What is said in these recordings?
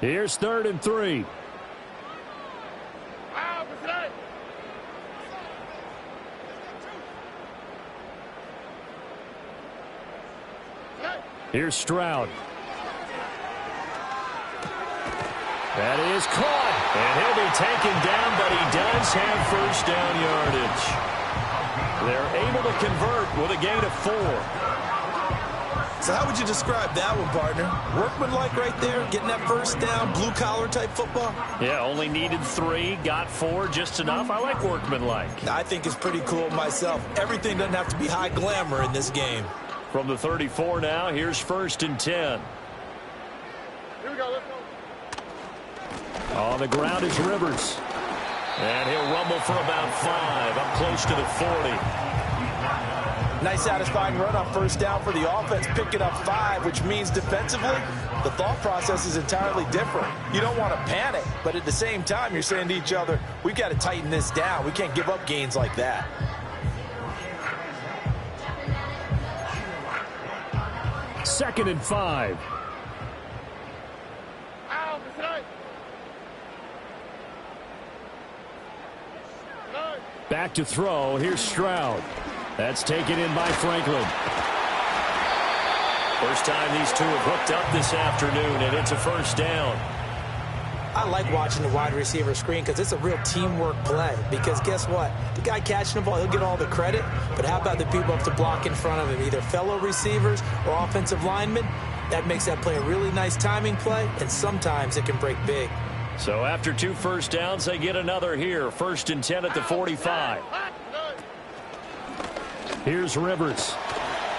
Here's 3rd and 3. Here's Stroud. That is caught. And he'll be taken down, but he does have first down yardage. They're able to convert with a gain of 4. So how would you describe that one, partner? Workmanlike right there, getting that first down, blue-collar type football? Yeah, only needed 3, got 4, just enough. I like workmanlike. I think it's pretty cool myself. Everything doesn't have to be high glamour in this game. From the 34 now, here's 1st and 10. Here we go, let's go. On the ground is Rivers. And he'll rumble for about 5, up close to the 40. Nice satisfying run on first down for the offense, picking up 5, which means defensively, the thought process is entirely different. You don't want to panic, but at the same time, you're saying to each other, we've got to tighten this down. We can't give up gains like that. Second and 5. Back to throw. Here's Stroud. That's taken in by Franklin. First time these two have hooked up this afternoon, and it's a first down. I like watching the wide receiver screen because it's a real teamwork play. Because guess what? The guy catching the ball, he'll get all the credit. But how about the people up to block in front of him, either fellow receivers or offensive linemen? That makes that play a really nice timing play, and sometimes it can break big. So after 2 first downs, they get another here. 1st and 10 at the 45. Here's Rivers.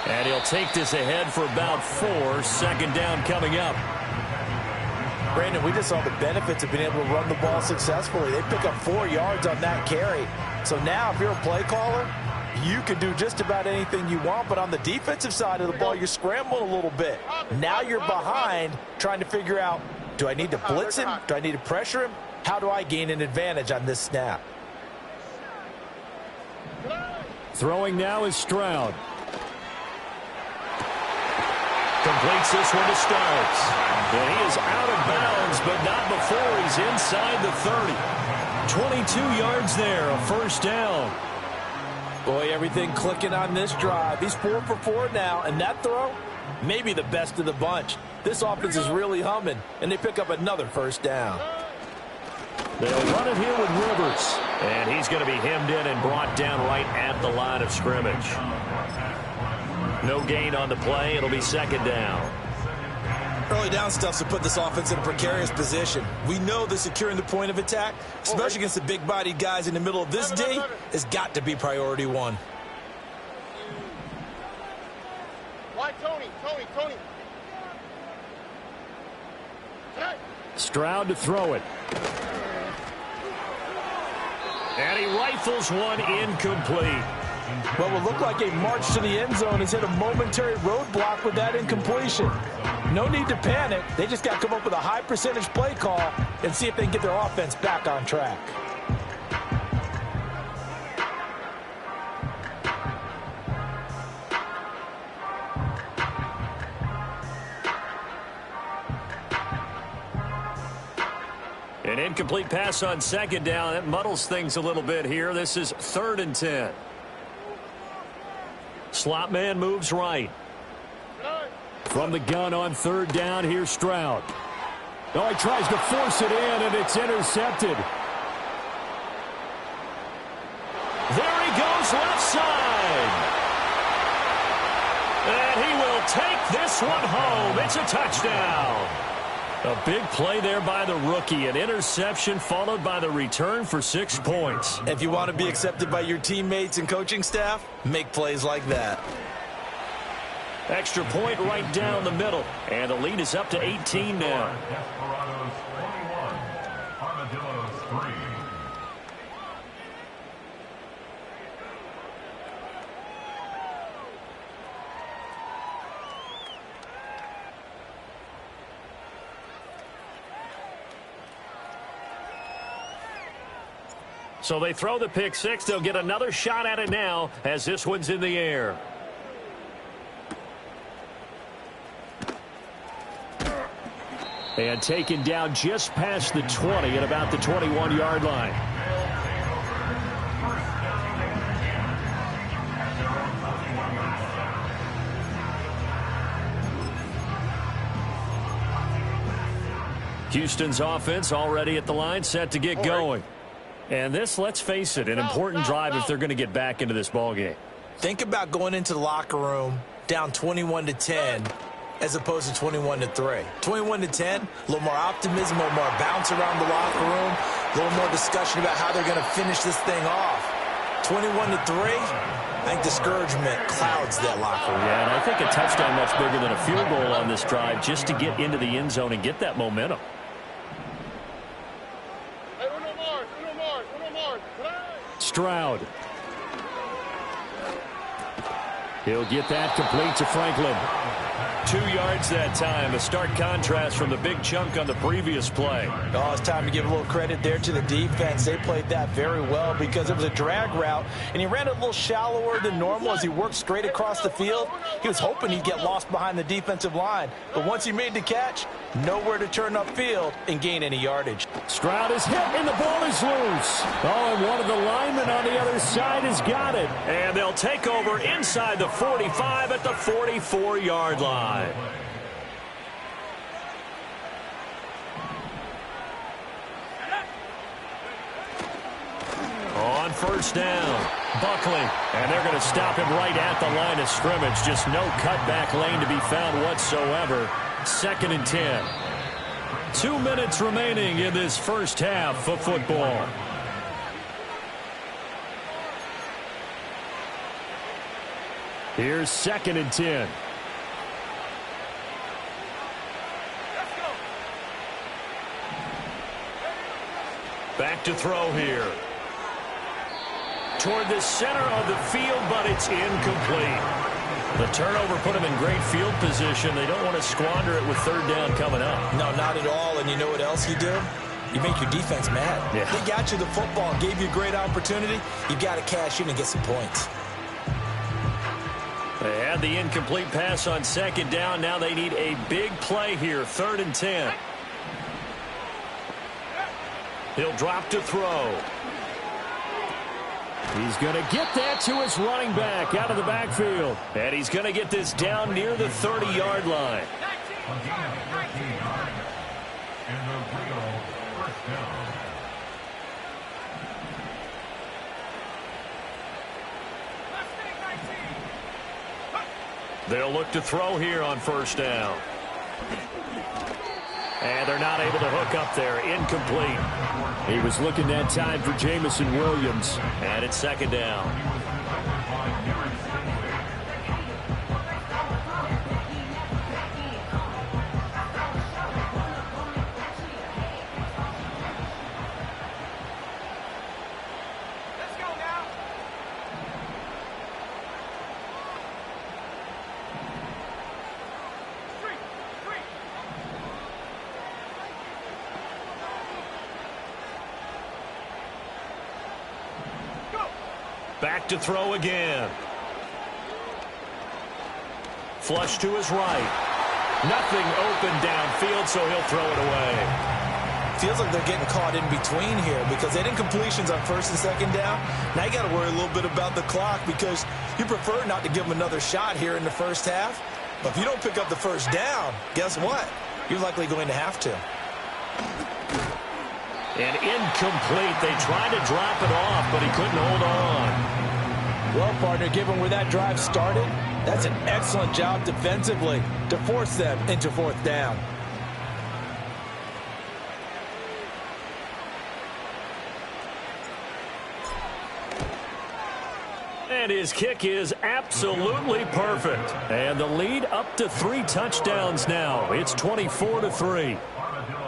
And he'll take this ahead for about 4. 2nd down coming up. Brandon, we just saw the benefits of being able to run the ball successfully. They pick up 4 yards on that carry. So now if you're a play caller, you can do just about anything you want. But on the defensive side of the ball, you're scrambling a little bit. Now you're behind trying to figure out, do I need to blitz him? Do I need to pressure him? How do I gain an advantage on this snap? Throwing now is Stroud. Completes this one to Starks. And he is out of bounds, but not before he's inside the 30. 22 yards there, a first down. Boy, everything clicking on this drive. He's 4 for 4 now, and that throw, maybe the best of the bunch. This offense is really humming, and they pick up another first down. They'll run it here with Rivers. And he's going to be hemmed in and brought down right at the line of scrimmage. No gain on the play. It'll be 2nd down. Early down stuff to put this offense in a precarious position. We know that securing the point of attack, especially against the big-bodied guys in the middle of this D, has got to be priority 1. Why, Tony? Stroud to throw it. And he rifles one incomplete. What will look like a march to the end zone has hit a momentary roadblock with that incompletion. No need to panic. They just got to come up with a high percentage play call and see if they can get their offense back on track. An incomplete pass on 2nd down. That muddles things a little bit here. This is 3rd and 10. Slot man moves right. From the gun on 3rd down, here's Stroud. Oh, he tries to force it in, and it's intercepted. There he goes, left side. And he will take this one home. It's a touchdown. A big play there by the rookie. An interception followed by the return for 6 points. If you want to be accepted by your teammates and coaching staff, make plays like that. Extra point right down the middle. And the lead is up to 18 now. Desperados 21, Armadillos 3. So they throw the pick 6. They'll get another shot at it now as this one's in the air. And taken down just past the 20 at about the 21-yard line. Houston's offense already at the line, set to get going. And this, let's face it, an important drive if they're going to get back into this ballgame. Think about going into the locker room down 21-10 as opposed to 21-3. 21-10, a little more optimism, a little more bounce around the locker room, a little more discussion about how they're going to finish this thing off. 21-3, I think discouragement clouds that locker room. Yeah, and I think a touchdown much bigger than a field goal on this drive just to get into the end zone and get that momentum. Stroud. He'll get that complete to Franklin. 2 yards that time. A stark contrast from the big chunk on the previous play. Oh, it's time to give a little credit there to the defense. They played that very well because it was a drag route, and he ran it a little shallower than normal as he worked straight across the field. He was hoping he'd get lost behind the defensive line, but once he made the catch, nowhere to turn upfield and gain any yardage. Stroud is hit, and the ball is loose. Oh, and one of the linemen on the other side has got it. And they'll take over inside the 45 at the 44-yard line. On first down, Buckley, and they're going to stop him right at the line of scrimmage. Just no cutback lane to be found whatsoever. 2nd and 10. 2 minutes remaining in this first half of football. Here's 2nd and 10. Back to throw here. Toward the center of the field, but it's incomplete. The turnover put them in great field position. They don't want to squander it with 3rd down coming up. No, not at all. And you know what else you do? You make your defense mad. Yeah. They got you the football, gave you a great opportunity. You got to cash in and get some points. They had the incomplete pass on 2nd down. Now they need a big play here. 3rd and 10. He'll drop to throw. He's going to get that to his running back out of the backfield. And he's going to get this down near the 30-yard line. They'll look to throw here on first down. And they're not able to hook up there. Incomplete. He was looking that time for Jamison Williams. And it's 2nd down. Let's go now. Back to throw again. Flush to his right. Nothing open downfield, so he'll throw it away. Feels like they're getting caught in between here because they had incompletions on 1st and 2nd down. Now you got to worry a little bit about the clock because you prefer not to give them another shot here in the first half. But if you don't pick up the first down, guess what? You're likely going to have to. And incomplete. They tried to drop it off, but he couldn't hold on. Well, partner, given where that drive started, that's an excellent job defensively to force them into 4th down. And his kick is absolutely perfect. And the lead up to 3 touchdowns now. It's 24-3.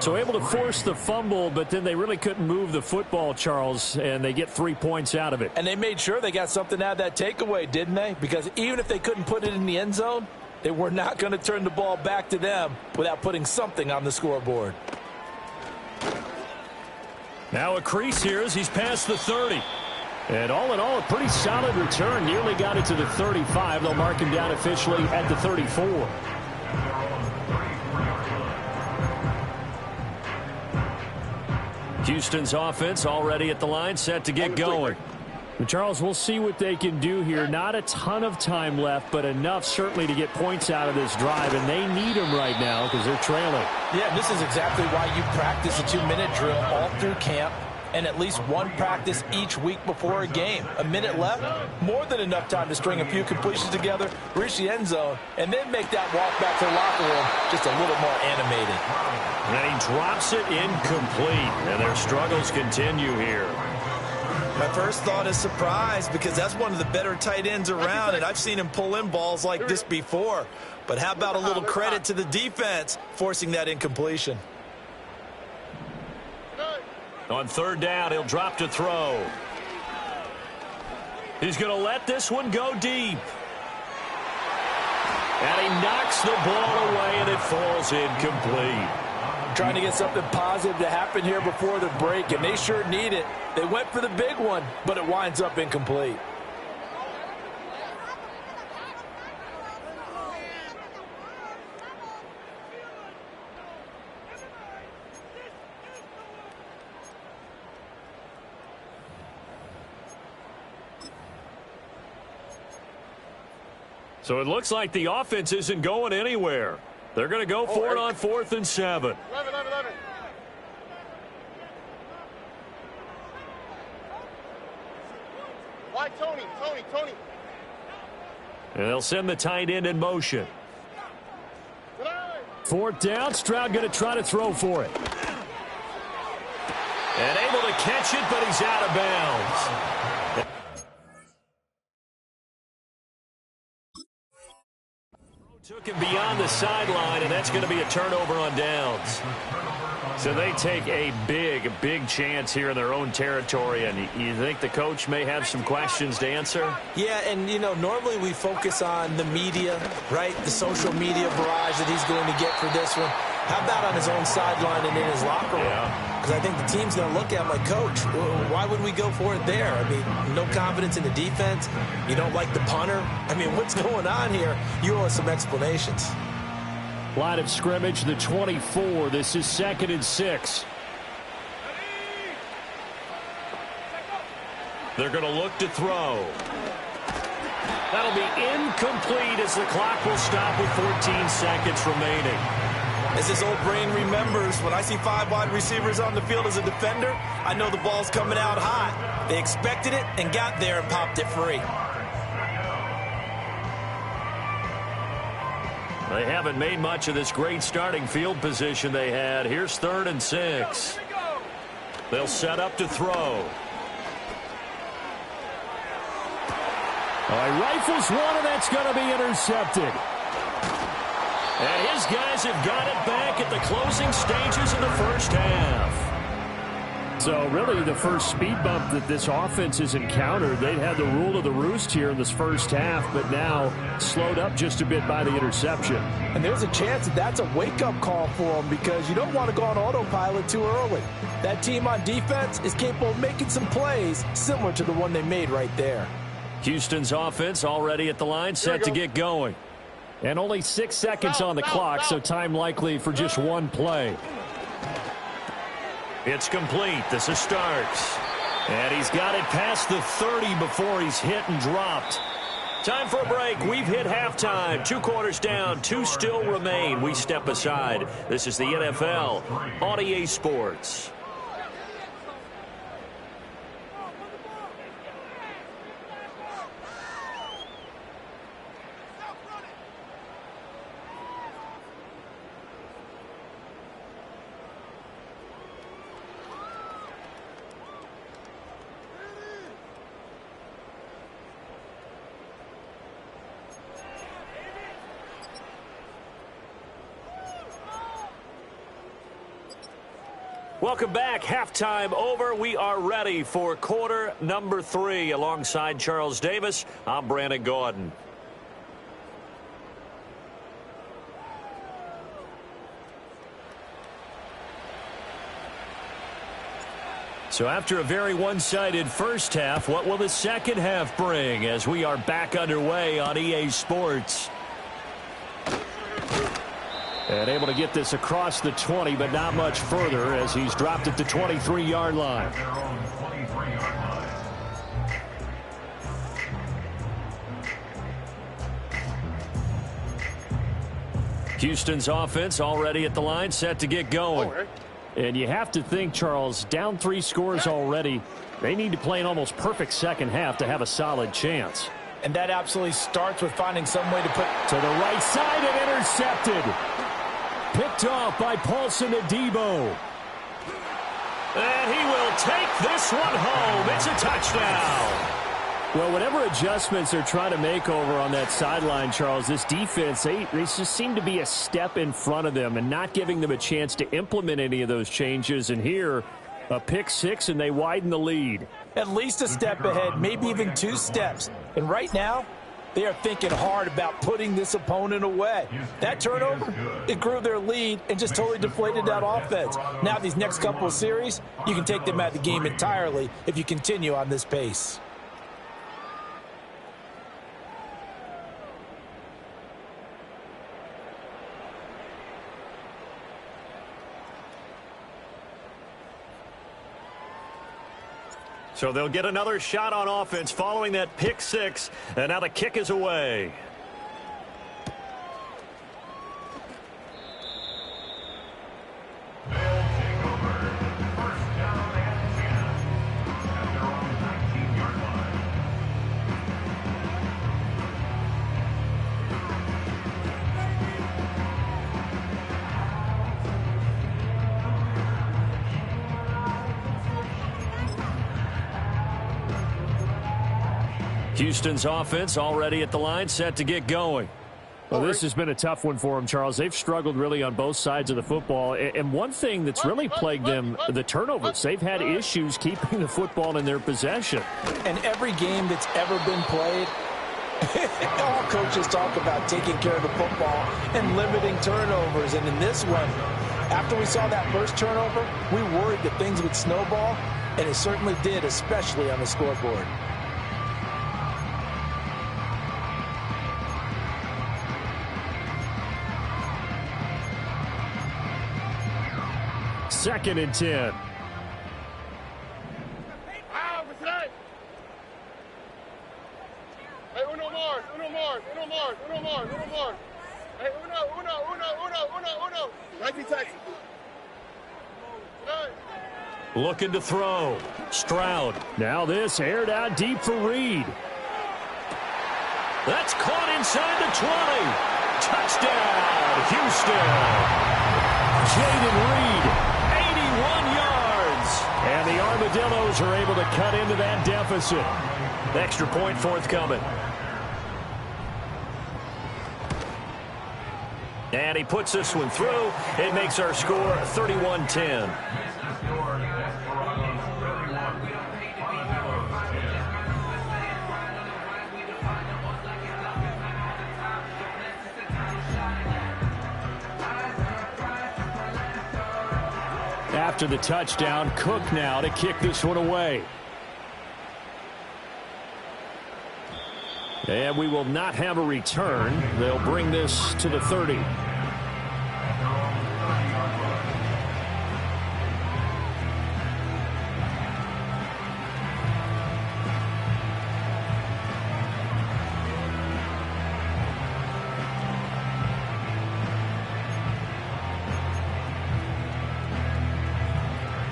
So able to force the fumble, but then they really couldn't move the football, Charles, and they get 3 points out of it. And they made sure they got something out of that takeaway, didn't they? Because even if they couldn't put it in the end zone, they were not going to turn the ball back to them without putting something on the scoreboard. Now a crease here as he's past the 30. And all in all, a pretty solid return. Nearly got it to the 35. They'll mark him down officially at the 34. Houston's offense already at the line, set to get going. And Charles, we'll see what they can do here. Not a ton of time left, but enough certainly to get points out of this drive, and they need them right now because they're trailing. Yeah, this is exactly why you practice a 2-minute drill all through camp and at least one practice each week before a game. A minute left, more than enough time to string a few completions together, reach the end zone, and then make that walk back to the locker room just a little more animated. And he drops it incomplete, and their struggles continue here. My first thought is surprise because that's one of the better tight ends around, and I've seen him pull in balls like this before. But how about a little credit to the defense forcing that incompletion? On third down, he'll drop to throw. He's going to let this one go deep. And he knocks the ball away, and it falls incomplete. Trying to get something positive to happen here before the break, and they sure need it. They went for the big one, but it winds up incomplete. So it looks like the offense isn't going anywhere. They're going to go for it on 4th and 7. 11. Why Tony? And they'll send the tight end in motion. 4th down, Stroud going to try to throw for it. And able to catch it, but he's out of bounds. Took him beyond the sideline, and that's going to be a turnover on downs. So they take a big chance here in their own territory, and you think the coach may have some questions to answer? Yeah, and, you know, normally we focus on the media, right, the social media barrage that he's going to get for this one. How about on his own sideline and in his locker room? Because I think the team's going to look at him like, Coach, why would we go for it there? I mean, no confidence in the defense. You don't like the punter. I mean, what's going on here? You owe us some explanations. Line of scrimmage, the 24. This is 2nd and 6. They're going to look to throw. That'll be incomplete as the clock will stop with 14 seconds remaining. As his old brain remembers, when I see 5 wide receivers on the field as a defender, I know the ball's coming out hot. They expected it and got there and popped it free. They haven't made much of this great starting field position they had. Here's 3rd and 6. They'll set up to throw. He rifles one, and that's going to be intercepted. And his guys have got it back at the closing stages of the first half. So really the first speed bump that this offense has encountered. They'd had the rule of the roost here in this first half, but now slowed up just a bit by the interception. And there's a chance that that's a wake-up call for them because you don't want to go on autopilot too early. That team on defense is capable of making some plays similar to the one they made right there. Houston's offense already at the line, set to get going. And only 6 seconds on the clock, so time likely for just one play. It's complete. This is Starks. And he's got it past the 30 before he's hit and dropped. Time for a break. We've hit halftime. 2 quarters down. 2 still remain. We step aside. This is the NFL on EA Sports. Welcome back. Halftime over. We are ready for quarter number 3. Alongside Charles Davis, I'm Brandon Gordon. So after a very one-sided first half, what will the second half bring as we are back underway on EA Sports? And able to get this across the 20, but not much further as he's dropped at the 23-yard line. Houston's offense already at the line, set to get going. And you have to think, Charles, down 3 scores already. They need to play an almost perfect second half to have a solid chance. And that absolutely starts with finding some way to put to the right side and intercepted. Picked off by Paulson Adebo. And he will take this one home. It's a touchdown. Well, whatever adjustments they're trying to make over on that sideline, Charles, this defense, they just seem to be a step in front of them and not giving them a chance to implement any of those changes. And here, a pick 6, and they widen the lead. At least a step ahead, maybe even 2 steps. And right now, they are thinking hard about putting this opponent away. That turnover, it grew their lead and just totally deflated that offense. Now these next couple of series, you can take them out of the game entirely if you continue on this pace. So they'll get another shot on offense following that pick 6, and now the kick is away. Houston's offense already at the line, set to get going. Well, this has been a tough one for them, Charles. They've struggled really on both sides of the football. And one thing that's really plagued them, the turnovers. They've had issues keeping the football in their possession. And every game that's ever been played, all coaches talk about taking care of the football and limiting turnovers. And in this one, after we saw that first turnover, we worried that things would snowball, and it certainly did, especially on the scoreboard. Second and 10. Hey, uno more. Hey, uno. 19 seconds. Looking to throw. Stroud. Now this aired out deep for Reed. That's caught inside the 20. Touchdown, Houston. Jaden Reed. 81 yards. And the Armadillos are able to cut into that deficit. Extra point forthcoming. And he puts this one through. It makes our score 31-10. After the touchdown, Cook now to kick this one away. And we will not have a return. They'll bring this to the 30.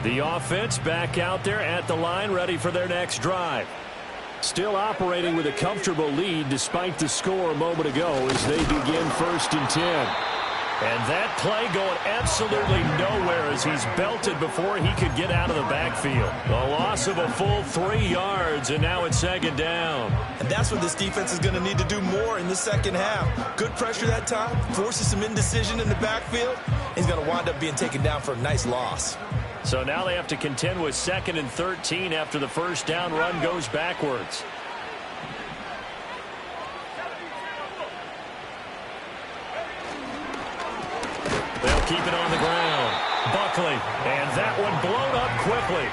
The offense back out there at the line, ready for their next drive. Still operating with a comfortable lead despite the score a moment ago as they begin 1st and 10. And that play going absolutely nowhere as he's belted before he could get out of the backfield. A loss of a full 3 yards, and now it's 2nd down. And that's what this defense is going to need to do more in the second half. Good pressure that time, forces some indecision in the backfield. He's going to wind up being taken down for a nice loss. So now they have to contend with 2nd and 13 after the first down run goes backwards. They'll keep it on the ground. Buckley, and that one blown up quickly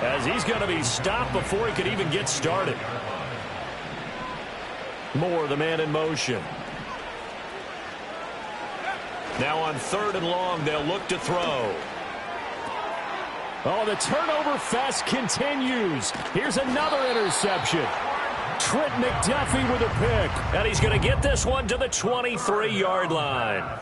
as he's going to be stopped before he could even get started. Moore, the man in motion. Now on 3rd and long, they'll look to throw. Oh, the turnover fest continues. Here's another interception. Trent McDuffie with a pick. And he's going to get this one to the 23-yard line.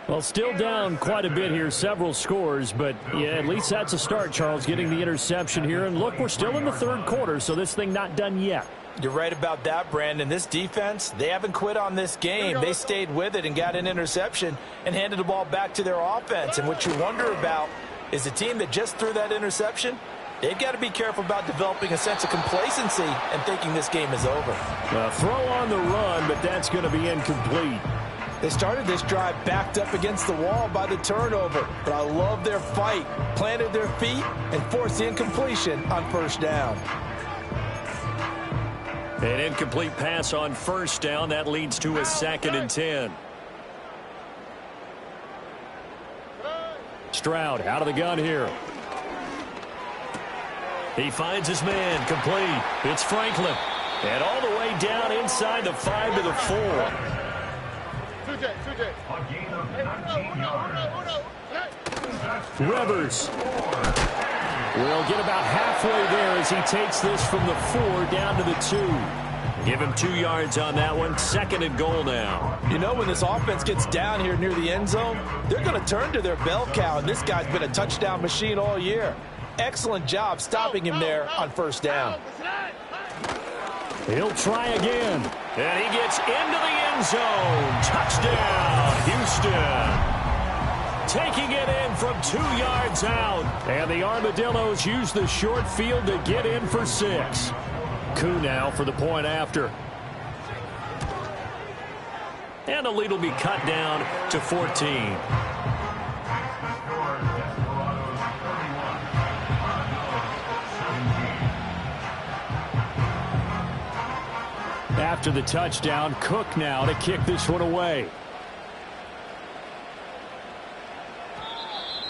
Well, still down quite a bit here, several scores, but yeah, at least that's a start, Charles, getting the interception here. And look, we're still in the 3rd quarter, so this thing not done yet. You're right about that, Brandon. This defense, they haven't quit on this game. They stayed with it and got an interception and handed the ball back to their offense. And what you wonder about is the team that just threw that interception, they've got to be careful about developing a sense of complacency and thinking this game is over. Throw on the run, but that's going to be incomplete. They started this drive backed up against the wall by the turnover, but I love their fight, planted their feet, and forced the incompletion on 1st down. An incomplete pass on 1st down. That leads to a 2nd and 10. Stroud out of the gun here. He finds his man, complete. It's Franklin. And all the way down inside the 5 to the 4. Rivers will get about halfway there as he takes this from the 4 down to the 2. Give him 2 yards on that one. 2nd and goal now. You know, when this offense gets down here near the end zone, they're going to turn to their bell cow, and this guy's been a touchdown machine all year. Excellent job stopping him there on 1st down. He'll try again. And he gets into the end zone. Touchdown, Houston. Taking it in from 2 yards out. And the Armadillos use the short field to get in for 6. Koo now for the point after. And the lead will be cut down to 14. After the touchdown, Cook now to kick this one away.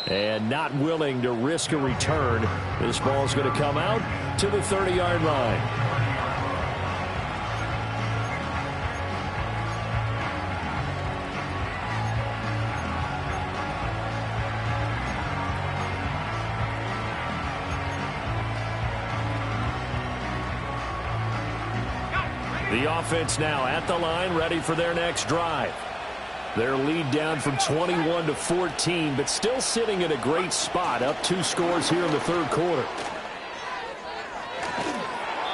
And not willing to risk a return. This ball's going to come out to the 30-yard line. The offense now at the line, ready for their next drive. Their lead down from 21 to 14, but still sitting in a great spot, up 2 scores here in the 3rd quarter.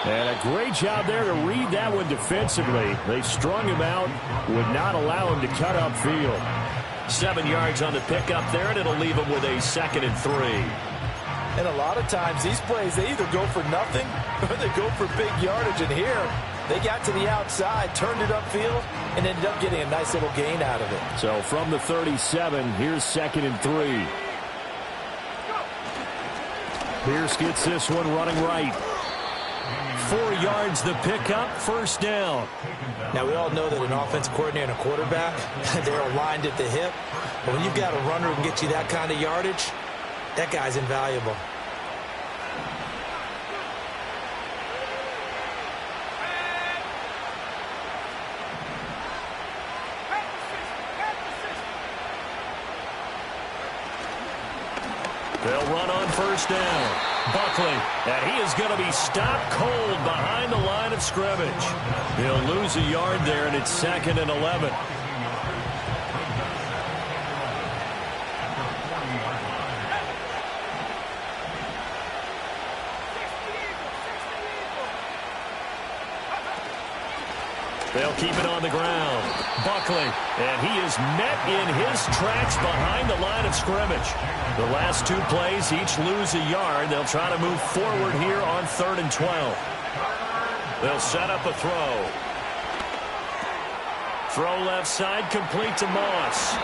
And a great job there to read that one defensively. They strung him out, would not allow him to cut upfield. 7 yards on the pickup there, and it'll leave him with a 2nd and 3. And a lot of times these plays, they either go for nothing or they go for big yardage. And here, they got to the outside, turned it upfield, and ended up getting a nice little gain out of it. So from the 37, here's 2nd and 3. Pierce gets this one running right. 4 yards the pickup, 1st down. Now, we all know that an offense coordinator and a quarterback, they're aligned at the hip. But when you've got a runner who can get you that kind of yardage, that guy's invaluable. They'll run on 1st down. Buckley, and he is going to be stopped cold behind the line of scrimmage. He'll lose a yard there, and it's 2nd and 11. They'll keep it on the ground. Buckley, and he is met in his tracks behind the line of scrimmage. The last 2 plays, each lose a yard. They'll try to move forward here on 3rd and 12. They'll set up a throw. Throw left side, complete to Moss.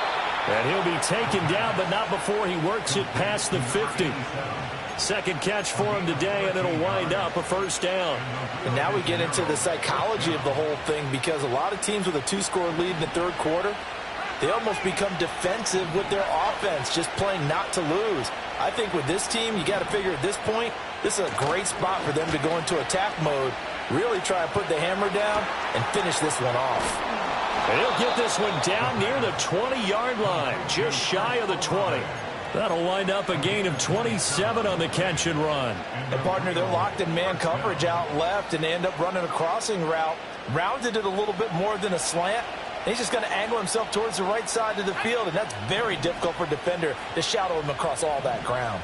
And he'll be taken down, but not before he works it past the 50. Second catch for him today, and it'll wind up a 1st down. And now we get into the psychology of the whole thing, because a lot of teams with a 2-score lead in the 3rd quarter, they almost become defensive with their offense, just playing not to lose. I think with this team, you got to figure at this point, this is a great spot for them to go into attack mode, really try and put the hammer down and finish this one off. And he'll get this one down near the 20-yard line, just shy of the 20. That'll wind up a gain of 27 on the catch and run. And partner, they're locked in man coverage out left, and they end up running a crossing route. Rounded it a little bit more than a slant. And he's just going to angle himself towards the right side of the field, and that's very difficult for a defender to shadow him across all that ground.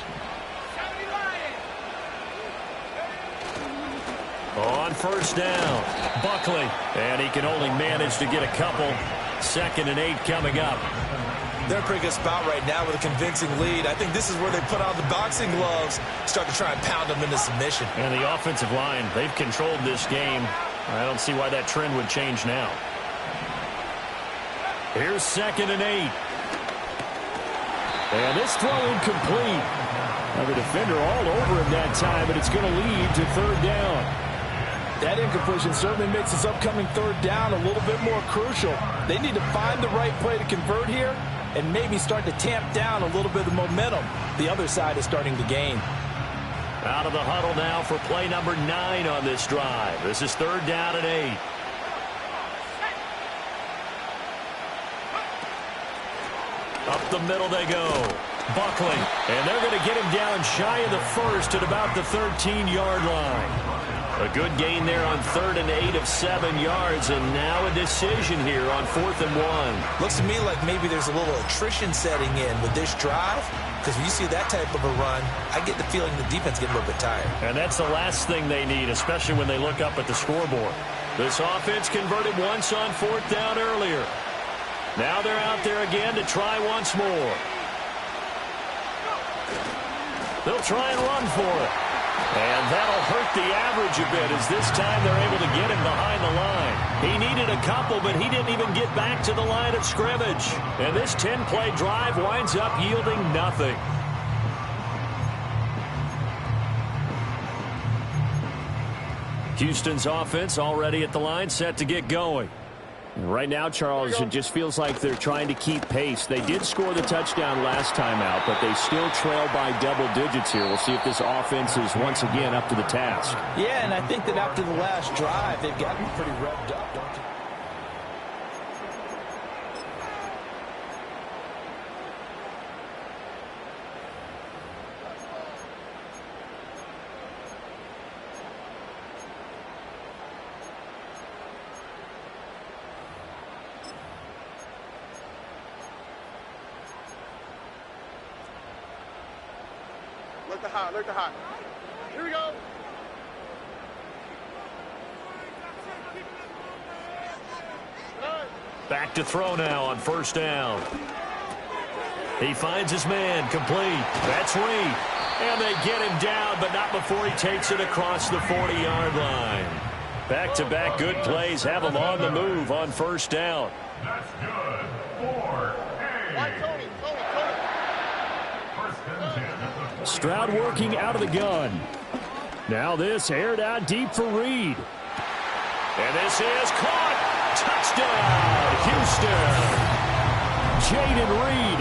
On first down, Buckley, and he can only manage to get a couple. 2nd and 8 coming up. They're in a pretty good spot right now with a convincing lead. I think this is where they put on the boxing gloves, start to try and pound them into submission. And the offensive line, they've controlled this game. I don't see why that trend would change now. Here's 2nd and 8. And this throw incomplete. Now the defender all over him that time, but it's going to lead to 3rd down. That incompletion certainly makes this upcoming 3rd down a little bit more crucial. They need to find the right play to convert here and maybe start to tamp down a little bit of momentum the other side is starting to gain. Out of the huddle now for play number 9 on this drive. This is 3rd down and 8. Up the middle they go. Buckley. And they're going to get him down shy of the 1st at about the 13-yard line. A good gain there on 3rd and 8 of 7 yards, and now a decision here on 4th and 1. Looks to me like maybe there's a little attrition setting in with this drive, because when you see that type of a run, I get the feeling the defense get a little bit tired. And that's the last thing they need, especially when they look up at the scoreboard. This offense converted once on 4th down earlier. Now they're out there again to try once more. They'll try and run for it. And that'll hurt the average a bit as this time they're able to get him behind the line. He needed a couple, but he didn't even get back to the line of scrimmage. And this 10-play drive winds up yielding nothing. Houston's offense already at the line, set to get going. Right now, Charles, it just feels like they're trying to keep pace. They did score the touchdown last time out, but they still trail by double digits here. We'll see if this offense is once again up to the task. Yeah, and I think that after the last drive, they've gotten pretty revved up, don't you? Alert the hot. Here we go. Back to throw now on 1st down. He finds his man, complete. That's Reed. And they get him down, but not before he takes it across the 40-yard line. Back-to-back good plays have him on the move on 1st down. That's good. 4. Right, Tony. First and 10. Stroud working out of the gun. Now this aired out deep for Reed. And this is caught. Touchdown, Houston. Jaden Reed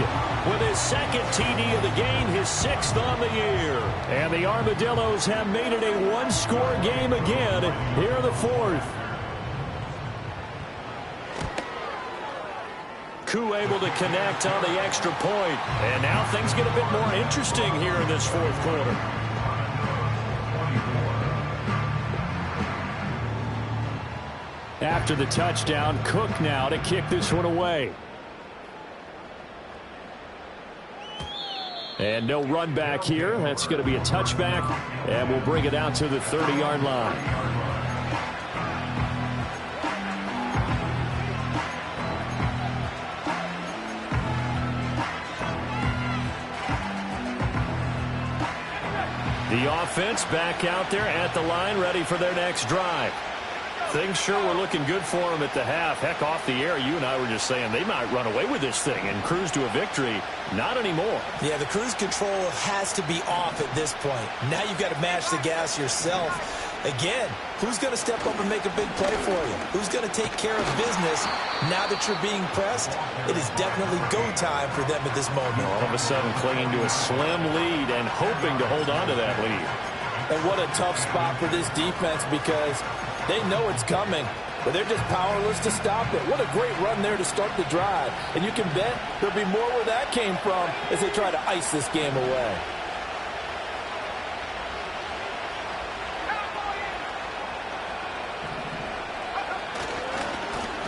with his 2nd TD of the game, his 6th on the year. And the Armadillos have made it a one-score game again here in the 4th. Koo able to connect on the extra point. And now things get a bit more interesting here in this 4th quarter. After the touchdown, Cook now to kick this one away. And no run back here. That's going to be a touchback. And we'll bring it out to the 30-yard line. The offense back out there at the line, ready for their next drive. Things sure were looking good for them at the half. Heck, off the air, you and I were just saying they might run away with this thing and cruise to a victory. Not anymore. Yeah, the cruise control has to be off at this point. Now you've got to match the gas yourself. Again, who's going to step up and make a big play for you? Who's going to take care of business now that you're being pressed? It is definitely go time for them at this moment. All of a sudden clinging to a slim lead and hoping to hold on to that lead. And what a tough spot for this defense because they know it's coming. But they're just powerless to stop it. What a great run there to start the drive. And you can bet there'll be more where that came from as they try to ice this game away.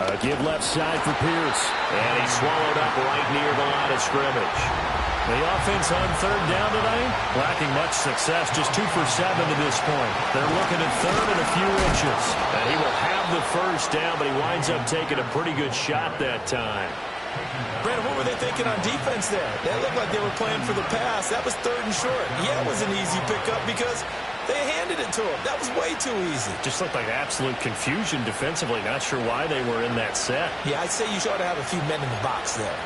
A give left side for Pierce. And he's swallowed up right near the line of scrimmage. The offense on third down tonight, lacking much success, just 2 for 7 to this point. They're looking at third and a few inches. And he will have the first down, but he winds up taking a pretty good shot that time. Brandon, what were they thinking on defense there? That looked like they were playing for the pass. That was third and short. Yeah, it was an easy pickup because they handed it to him. That was way too easy. Just looked like absolute confusion defensively. Not sure why they were in that set. Yeah, I'd say you ought to have a few men in the box there.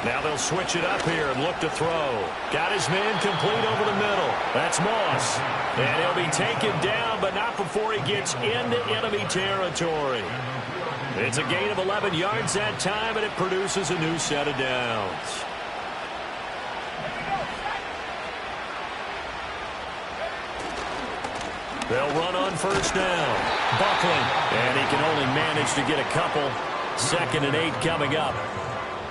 Now they'll switch it up here and look to throw. Got his man complete over the middle. That's Moss. And he'll be taken down, but not before he gets into enemy territory. It's a gain of 11 yards that time, and it produces a new set of downs. They'll run on first down. Buckling. And he can only manage to get a couple. 2nd and 8 coming up.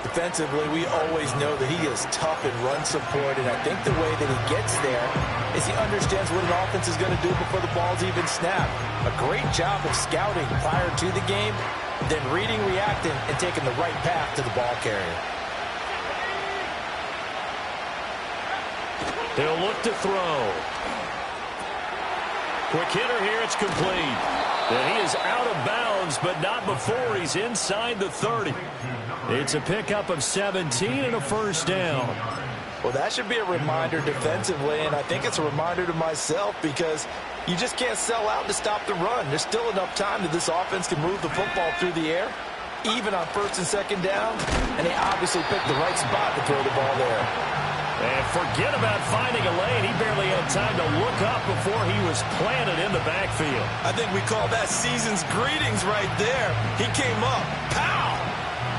Defensively, we always know that he is tough in run support, and I think the way that he gets there is he understands what an offense is going to do before the ball's even snapped. A great job of scouting prior to the game, then reading, reacting, and taking the right path to the ball carrier. He'll look to throw. Quick hitter here, it's complete. And he is out of bounds, but not before he's inside the 30. It's a pickup of 17 and a first down. Well, that should be a reminder defensively, and I think it's a reminder to myself because you just can't sell out to stop the run. There's still enough time that this offense can move the football through the air, even on 1st and 2nd down, and they obviously picked the right spot to throw the ball there. And forget about finding a lane. He barely had time to look up before he was planted in the backfield. I think we call that season's greetings right there. He came up, pow!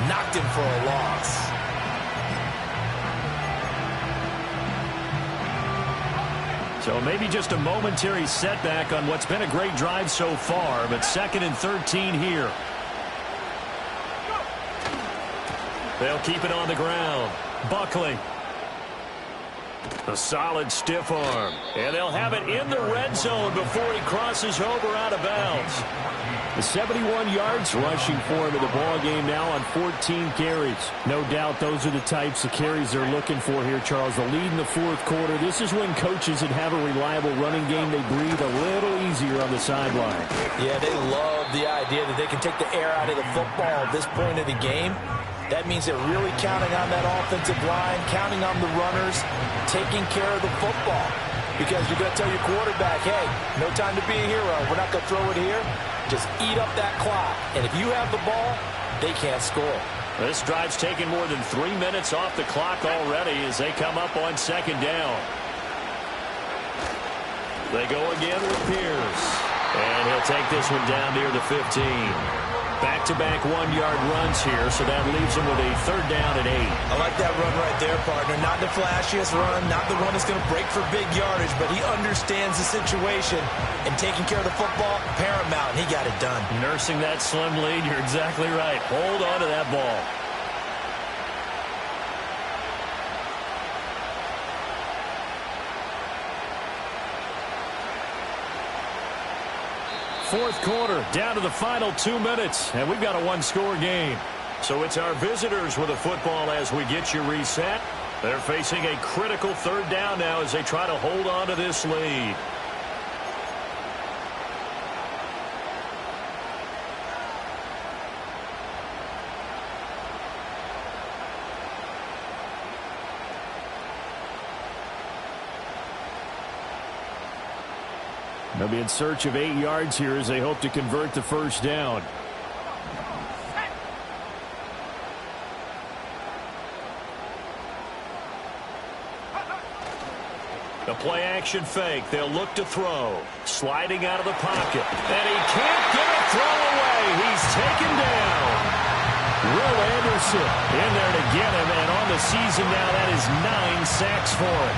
Knocked him for a loss. So maybe just a momentary setback on what's been a great drive so far, but 2nd and 13 here. They'll keep it on the ground. Buckley. A solid stiff arm. And they'll have it in the red zone before he crosses over out of bounds. The 71 yards rushing for him in the ball game now on 14 carries. No doubt those are the types of carries they're looking for here, Charles. The lead in the 4th quarter. This is when coaches that have a reliable running game, they breathe a little easier on the sideline. Yeah, they love the idea that they can take the air out of the football at this point of the game. That means they're really counting on that offensive line, counting on the runners, taking care of the football. Because you're going to tell your quarterback, hey, no time to be a hero. We're not going to throw it here. Just eat up that clock. And if you have the ball, they can't score. This drive's taken more than 3 minutes off the clock already as they come up on 2nd down. They go again with Pierce. And he'll take this one down near the 15. Back-to-back 1-yard runs here, so that leaves him with a 3rd down and 8. I like that run right there, partner. Not the flashiest run, not the one that's going to break for big yardage, but he understands the situation, and taking care of the football, paramount, and he got it done. Nursing that slim lead, you're exactly right. Hold on to that ball. Fourth quarter, down to the final 2 minutes, and we've got a 1-score game. So it's our visitors with the football as we get you reset. They're facing a critical 3rd down now as they try to hold on to this lead. They'll be in search of 8 yards here as they hope to convert the first down. The play action fake. They'll look to throw. Sliding out of the pocket. And he can't get a throw away. He's taken down. Will Anderson in there to get him. And on the season now, that is 9 sacks for him.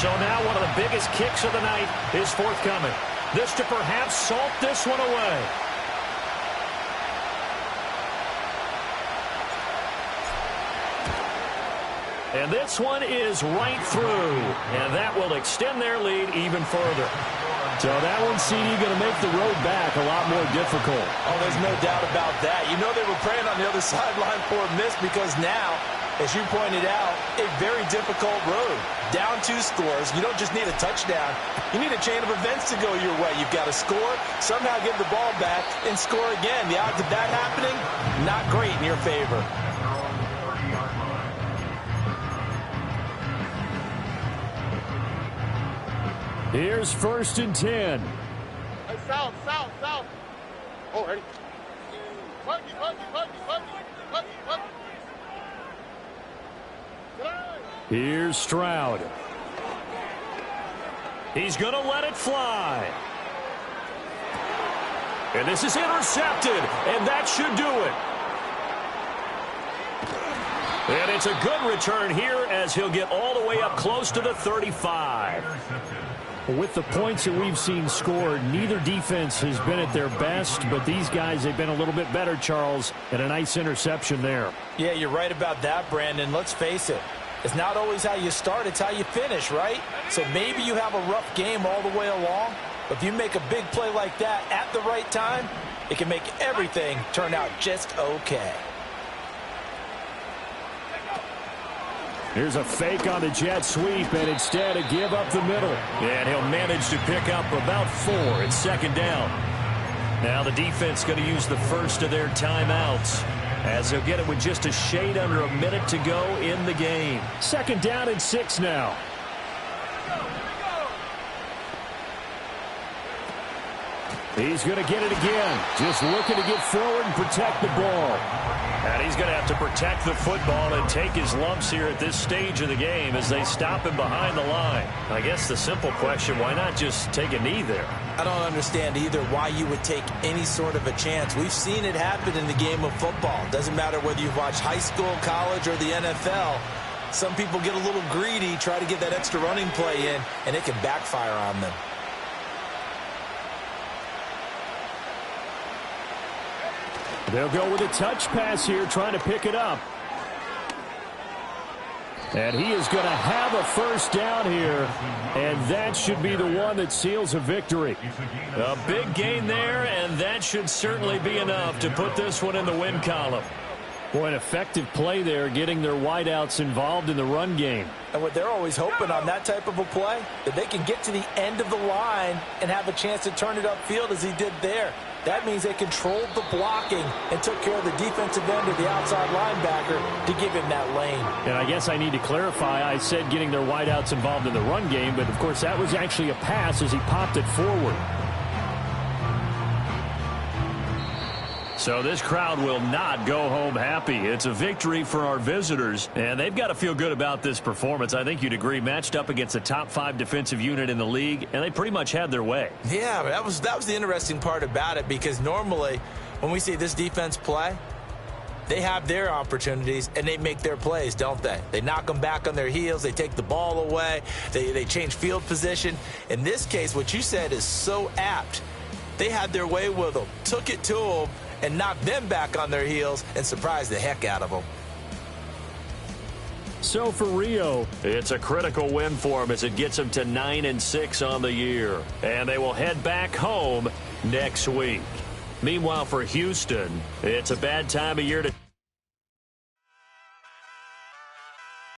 So now one of the biggest kicks of the night is forthcoming. This to perhaps salt this one away. And this one is right through. And that will extend their lead even further. So that one, CD, going to make the road back a lot more difficult. Oh, there's no doubt about that. You know they were praying on the other sideline for a miss because now, as you pointed out, a very difficult road. Down 2 scores. You don't just need a touchdown. You need a chain of events to go your way. You've got to score, somehow give the ball back, and score again. The odds of that happening, not great in your favor. Here's 1st and 10. Hey, south. Oh, ready? Huggy. Here's Stroud. He's going to let it fly. And this is intercepted, and that should do it. And it's a good return here as he'll get all the way up close to the 35. With the points that we've seen scored, neither defense has been at their best, but these guys, they've been a little bit better, Charles, and a nice interception there. Yeah, you're right about that, Brandon. Let's face it. It's not always how you start, it's how you finish, right? So maybe you have a rough game all the way along, but if you make a big play like that at the right time, it can make everything turn out just okay. Here's a fake on the jet sweep, and instead a give up the middle. And he'll manage to pick up about 4. It's 2nd down. Now the defense going to use the first of their timeouts, as they'll get it with just a shade under a minute to go in the game. 2nd down and 6 now. He's going to get it again. Just looking to get forward and protect the ball. And he's going to have to protect the football and take his lumps here at this stage of the game as they stop him behind the line. I guess the simple question, why not just take a knee there? I don't understand either why you would take any sort of a chance. We've seen it happen in the game of football. Doesn't matter whether you've watched high school, college, or the NFL. Some people get a little greedy, try to get that extra running play in, and it can backfire on them. They'll go with a touch pass here, trying to pick it up. And he is going to have a 1st down here, and that should be the one that seals a victory. A big gain there, and that should certainly be enough to put this one in the win column. Boy, an effective play there, getting their wideouts involved in the run game. And what they're always hoping on that type of a play, that they can get to the end of the line and have a chance to turn it upfield as he did there. That means they controlled the blocking and took care of the defensive end or the outside linebacker to give him that lane. And I guess I need to clarify, I said getting their wideouts involved in the run game, but of course that was actually a pass as he popped it forward. So this crowd will not go home happy. It's a victory for our visitors, and they've got to feel good about this performance. I think you'd agree, matched up against the top 5 defensive unit in the league, and they pretty much had their way. Yeah, that was the interesting part about it, because normally when we see this defense play, they have their opportunities and they make their plays, don't they? They knock them back on their heels. They take the ball away. They change field position. In this case, what you said is so apt. They had their way with them, took it to them, and knocked them back on their heels and surprised the heck out of them. So for Rio, it's a critical win for them as it gets them to 9-6 on the year. And they will head back home next week. Meanwhile, for Houston, it's a bad time of year to